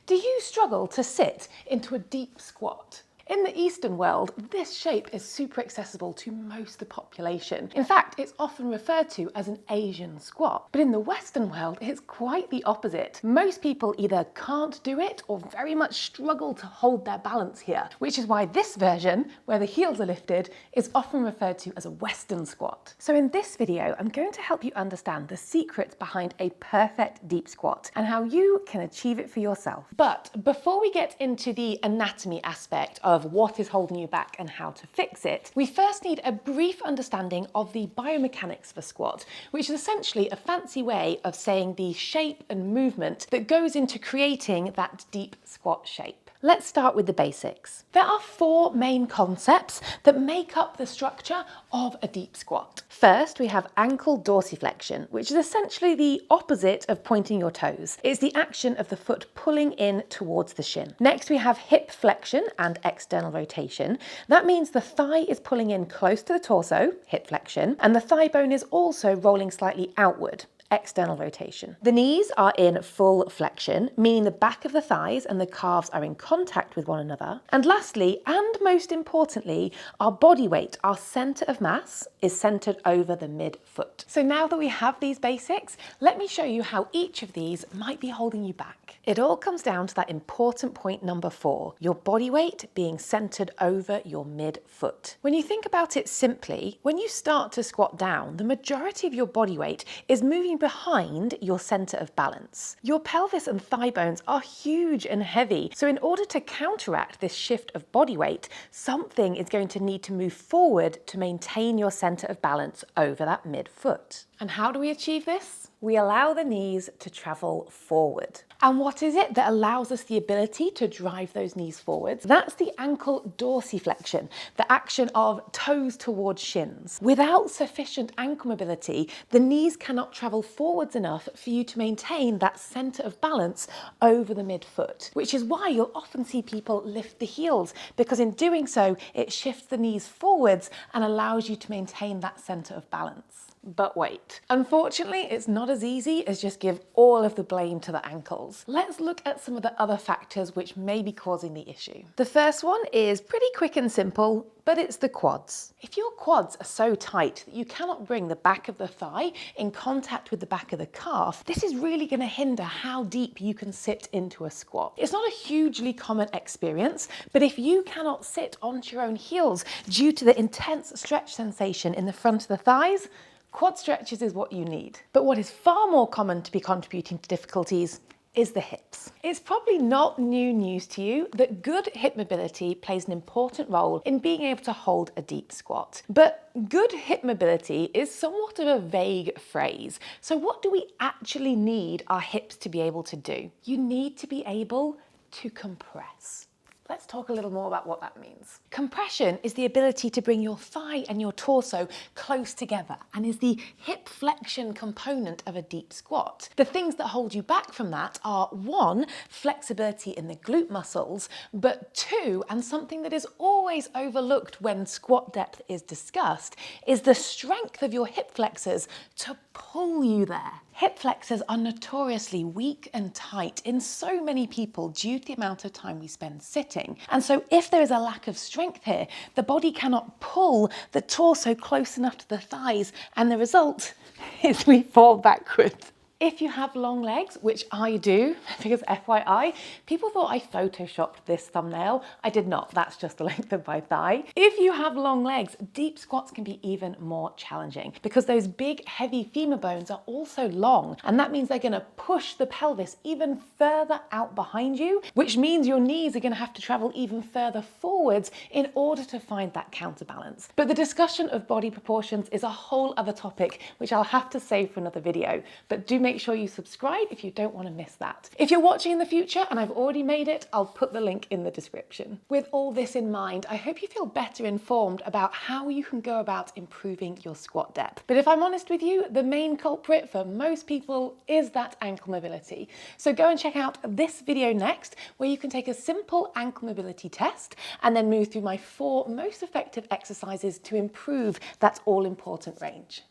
Do you struggle to sit into a deep squat? In the Eastern world, this shape is super accessible to most of the population. In fact, it's often referred to as an Asian squat. But in the Western world, it's quite the opposite. Most people either can't do it or very much struggle to hold their balance here, which is why this version, where the heels are lifted, is often referred to as a Western squat. So in this video, I'm going to help you understand the secrets behind a perfect deep squat and how you can achieve it for yourself. But before we get into the anatomy aspect of what is holding you back and how to fix it, we first need a brief understanding of the biomechanics of a squat, which is essentially a fancy way of saying the shape and movement that goes into creating that deep squat shape. Let's start with the basics. There are four main concepts that make up the structure of a deep squat. First, we have ankle dorsiflexion, which is essentially the opposite of pointing your toes. It's the action of the foot pulling in towards the shin. Next, we have hip flexion and external rotation. That means the thigh is pulling in close to the torso, hip flexion, and the thigh bone is also rolling slightly outward, external rotation. The knees are in full flexion, meaning the back of the thighs and the calves are in contact with one another. And lastly, and most importantly, our body weight, our center of mass, is centered over the midfoot. So now that we have these basics, let me show you how each of these might be holding you back. It all comes down to that important point number 4, your body weight being centered over your midfoot. When you think about it simply, when you start to squat down, the majority of your body weight is moving behind your center of balance. Your pelvis and thigh bones are huge and heavy, so in order to counteract this shift of body weight, something is going to need to move forward to maintain your center of balance over that midfoot. And how do we achieve this? We allow the knees to travel forward. And what is it that allows us the ability to drive those knees forwards? That's the ankle dorsiflexion, the action of toes towards shins. Without sufficient ankle mobility, the knees cannot travel forwards enough for you to maintain that center of balance over the midfoot, which is why you'll often see people lift the heels, because in doing so, it shifts the knees forwards and allows you to maintain that center of balance. But wait, unfortunately, it's not as easy as just give all of the blame to the ankles. Let's look at some of the other factors which may be causing the issue. The first one is pretty quick and simple, but it's the quads. If your quads are so tight that you cannot bring the back of the thigh in contact with the back of the calf, this is really going to hinder how deep you can sit into a squat. It's not a hugely common experience, but if you cannot sit onto your own heels due to the intense stretch sensation in the front of the thighs, quad stretches is what you need. But what is far more common to be contributing to difficulties is the hips. It's probably not new news to you that good hip mobility plays an important role in being able to hold a deep squat. But good hip mobility is somewhat of a vague phrase. So what do we actually need our hips to be able to do? You need to be able to compress. Let's talk a little more about what that means. Compression is the ability to bring your thigh and your torso close together and is the hip flexion component of a deep squat. The things that hold you back from that are 1, flexibility in the glute muscles, but 2, and something that is always overlooked when squat depth is discussed, is the strength of your hip flexors to pull you there. Hip flexors are notoriously weak and tight in so many people due to the amount of time we spend sitting. And so if there is a lack of strength here, the body cannot pull the torso close enough to the thighs, and the result is we fall backwards. If you have long legs, which I do, because FYI, people thought I photoshopped this thumbnail. I did not, that's just the length of my thigh. If you have long legs, deep squats can be even more challenging because those big, heavy femur bones are also long, and that means they're gonna push the pelvis even further out behind you, which means your knees are gonna have to travel even further forwards in order to find that counterbalance. But the discussion of body proportions is a whole other topic, which I'll have to save for another video, but do make sure you subscribe if you don't want to miss that. If you're watching in the future and I've already made it, I'll put the link in the description. With all this in mind, I hope you feel better informed about how you can go about improving your squat depth. But if I'm honest with you, the main culprit for most people is that ankle mobility. So go and check out this video next, where you can take a simple ankle mobility test and then move through my 4 most effective exercises to improve that all-important range.